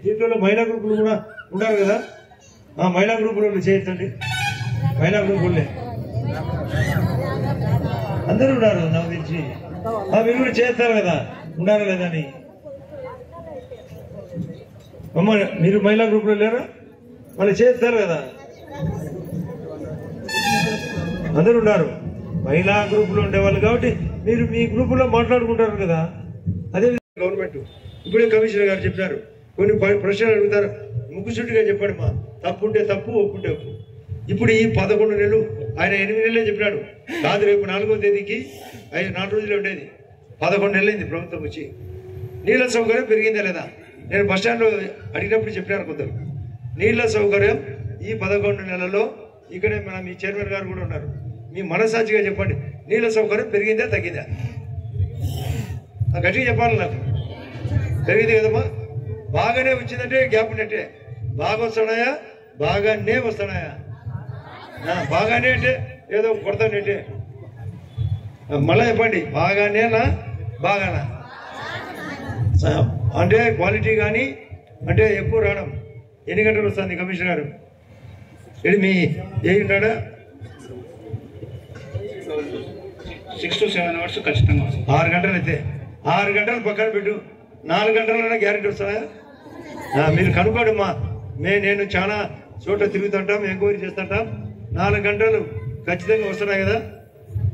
దీంట్లో మహిళా గ్రూపులు కూడా ఉన్నారు కదా, మహిళా గ్రూపులు చేయొచ్చండి. మహిళా గ్రూపులే అందరూ ఉన్నారు నాకు తెలిసి. మీరు కూడా చేస్తారు కదా, ఉండాలి లేదా అని. మీరు మహిళా గ్రూపులో లేరా? వాళ్ళు చేస్తారు కదా, అందరూ ఉన్నారు మహిళా గ్రూపులో ఉండేవాళ్ళు. కాబట్టి మీరు మీ గ్రూపులో మాట్లాడుకుంటారు కదా. అదే గవర్నమెంట్ ఇప్పుడే కమిషనర్ గారు చెప్పారు, కొన్ని ప్రశ్నలు అడుగుతారు, ముక్కుసుట్టుగా చెప్పండి మా, తప్పు ఉంటే తప్పు, ఒప్పుంటే ఒప్పు. ఇప్పుడు ఈ 11 నెలలు ఆయన 8 నెలలే చెప్పినాడు కాదు. రేపు 4వ తేదీకి 4 రోజులు ఉండేది, 11 నెలలైంది ప్రభుత్వం వచ్చి. నీళ్ళ సౌకర్యం పెరిగిందా లేదా? నేను బస్టాండ్లో అడిగినప్పుడు చెప్పినారు కొందరు. నీళ్ళ సౌకర్యం ఈ 11 నెలల్లో ఇక్కడే మీ చైర్మన్ గారు కూడా ఉన్నారు, మీ మనసాక్షిగా చెప్పండి, నీళ్ళ సౌకర్యం పెరిగిందా తగ్గిందా? గట్టిగా చెప్పాలి నాకు. పెరిగింది కదమ్మా. బాగానే వచ్చిందంటే గ్యాప్ ఉన్నట్టే. బాగా వస్తున్నాయా? బాగానే వస్తున్నాయా? బాగానే అంటే ఏదో కొడతానంటే మళ్ళా చెప్పండి, బాగానేనా బాగానా? అంటే క్వాలిటీ కానీ అంటే ఎక్కువ రావడం. ఎన్ని గంటలు వస్తుంది కమిషనర్ గారు? ఇది మీ ఏమిటాడా? 6 to 7 hours ఖచ్చితంగా 6 గంటలు అయితే 6 గంటలు పక్కన పెట్టు, 4 గంటలైనా గ్యారెంటీ వస్తాయా? మీరు కనుక్కోండి మా. నేను చాలా చోట్ల తిరుగుతుంటాం, ఎంక్వైరీ చేస్తుంటాం. 4 గంటలు ఖచ్చితంగా వస్తున్నాయి కదా.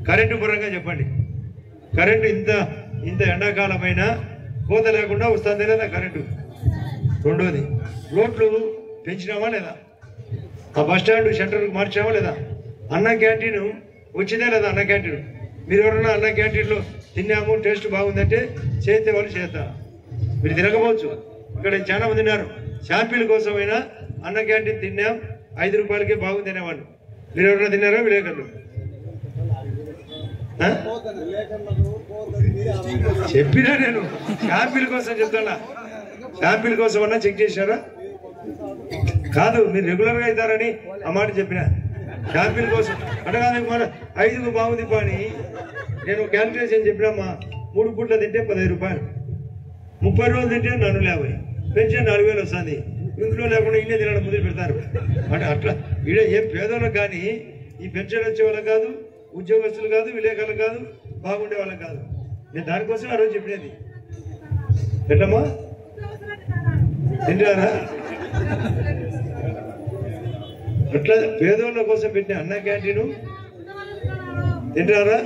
కరెంటు పరంగా చెప్పండి. కరెంటు ఇంత ఎండాకాలమైన కోత లేకుండా వస్తుంది లేదా కరెంటు? రెండోది, రోడ్లు పెంచినామా లేదా? ఆ బస్టాండ్ సెంటర్కి మార్చామా లేదా? అన్న క్యాంటీన్ వచ్చిందా లేదా? అన్న క్యాంటీన్ మీరు ఎవరన్నా అన్న క్యాంటీన్లో తిన్నాము, టేస్ట్ బాగుందంటే చేస్తే వాళ్ళు చేస్తారు. మీరు తినకపోవచ్చు. ఇక్కడ చాలా మంది ఉన్నారు, శాంపిల్ కోసమైనా అన్న క్యాంటీన్ తిన్నాం, 5 రూపాయలకే బాగుంది అనేవాళ్ళు. మీరు ఎవరైనా తిన్నారా? విలేకరులు చెప్పినా నేను శాంపిల్ కోసం చెప్తానా? శాంపిల్ కోసం అన్నా చెక్ చేశారా? కాదు, మీరు రెగ్యులర్గా అవుతారని ఆ మాట చెప్పిన. శాంపిల్ కోసం అంటే కాదు, మన 5కు బాగుంది పని. నేను క్యాల్కులేషన్ చెప్పినమ్మా, 3 పూట్ల తింటే 15 రూపాయలు, 30 రోజులు తింటే 450, పెన్షన్ 4000 వస్తుంది. ఇంట్లో లేకుండా ఇన్నే తినడం మొదలు పెడతారు. అంటే అట్లా వీడే ఏం పేదోళ్ళకి కానీ ఈ పెన్షన్ వచ్చే వాళ్ళకి కాదు, ఉద్యోగస్తులు కాదు, విలేకరులు కాదు, బాగుండే వాళ్ళకి కాదు. నేను దానికోసం ఆ రోజు చెప్పినది. ఎట్లమ్మా తింటారా? అట్లా పేదోళ్ళ కోసం పెట్టిన అన్న క్యాంటీను తింటారా?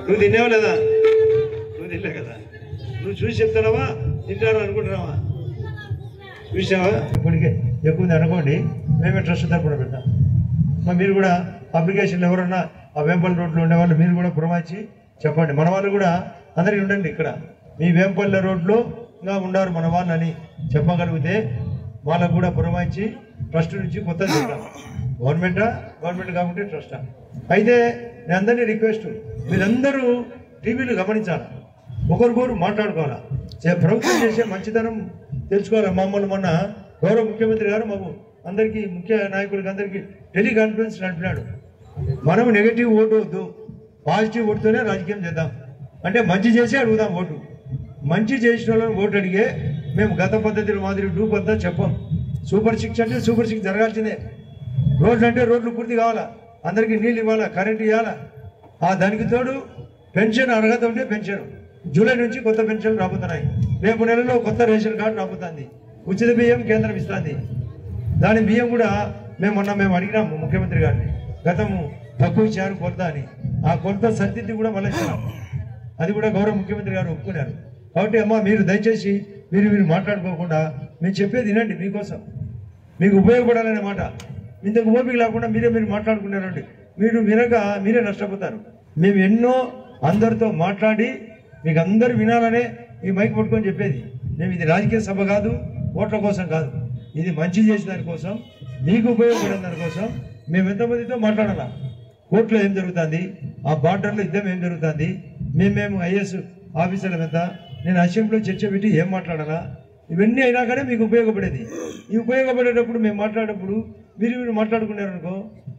నువ్వు తిన్నావా లేదా? నువ్వు తినలే కదా. నువ్వు చూసి చెప్తున్నావా తింటారా అనుకుంటున్నావా? చూసావా? ఇప్పటికే ఎక్కువ ఉంది అనుకోండి, మేమే ట్రస్ట్ తరపున పెడతాం. మీరు కూడా అప్లికేషన్లు ఎవరన్నా ఆ వేంపల్లి రోడ్లో ఉండేవాళ్ళు మీరు కూడా పురమార్చి చెప్పండి. మన వాళ్ళు కూడా అందరికీ ఉండండి. ఇక్కడ మీ వేంపల్లి రోడ్లో ఇంకా ఉండారు మన వాళ్ళు అని చెప్పగలిగితే వాళ్ళకు కూడా పురమార్చి ట్రస్ట్ నుంచి కొత్తది చెప్తాం. గవర్నమెంట్ కాకుంటే ట్రస్టా? అయితే నేను అందరినీ రిక్వెస్ట్, మీరందరూ టీవీలు గమనించాలి, ఒకరికొకరు మాట్లాడుకోవాలా, ప్రభుత్వం చేసే మంచితనం తెలుసుకోవాలి. మమ్మల్ని మొన్న గౌరవ ముఖ్యమంత్రి గారు మాకు అందరికీ ముఖ్య నాయకులకి అందరికీ టెలికాన్ఫరెన్స్ నడిపినాడు. మనం నెగిటివ్ ఓటు వద్దు, పాజిటివ్ ఓటుతోనే రాజకీయం చేద్దాం. అంటే మంచి చేసి అడుగుదాం ఓటు. మంచి చేసిన వాళ్ళని ఓటు అడిగే మేము గత పద్ధతుల మాదిరి డూప్ అంతా చెప్పాం. సూపర్ 6 అంటే సూపర్ 6 జరగాల్సిందే. రోడ్లు అంటే రోడ్లు పూర్తి కావాలా, అందరికీ నీళ్ళు ఇవ్వాలా, కరెంట్ ఇవ్వాలా. దానికి తోడు పెన్షన్ అర్హత ఉంటే పెన్షన్. జూలై నుంచి కొత్త పెన్షన్ రాబోతున్నాయి. రేపు నెలలో కొత్త రేషన్ కార్డు రాబోతుంది. ఉచిత బియ్యం కేంద్రం ఇస్తుంది. దాని బియ్యం కూడా మేము అడిగినాము ముఖ్యమంత్రి గారిని, గతము తక్కువ ఇచ్చారు కొరత అని. ఆ కొరత సరిదిద్ది కూడా మళ్ళీ ఇచ్చినాం. అది కూడా గౌరవ ముఖ్యమంత్రి గారు ఒప్పుకున్నారు. కాబట్టి అమ్మ మీరు దయచేసి మీరు మాట్లాడుకోకుండా మేము చెప్పేది వినండి, మీకోసం మీకు ఉపయోగపడాలనే మాట. ఇంతకు ఓపిక లేకుండా మీరు మాట్లాడుకున్నారండి, మీరు వినక మీరే నష్టపోతారు. మేము ఎన్నో అందరితో మాట్లాడి మీకు అందరు వినాలనే ఈ మైక్ పట్టుకొని చెప్పేది. మేము ఇది రాజకీయ సభ కాదు, ఓట్ల కోసం కాదు, ఇది మంచి చేసే దానికోసం, మీకు ఉపయోగపడే దానికోసం మేము ఎంతమందితో మాట్లాడాలా, కోర్టులో ఏం జరుగుతుంది, ఆ బార్డర్లో యుద్ధం ఏం జరుగుతుంది, మేము ఐఏఎస్ ఆఫీసర్లు ఎంత, నేను అసెంబ్లీలో చర్చ పెట్టి ఏం మాట్లాడాలా, ఇవన్నీ అయినా కానీ మీకు ఉపయోగపడేది. ఈ ఉపయోగపడేటప్పుడు మేము మాట్లాడేటప్పుడు మీరు మాట్లాడుకున్నారనుకో,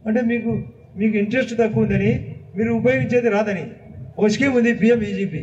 అంటే మీకు ఇంట్రెస్ట్ తక్కువ ఉందని, మీరు ఉపయోగించేది రాదని. ఒక స్కీమ్ ఉంది, పిఎం ఈజీపీ.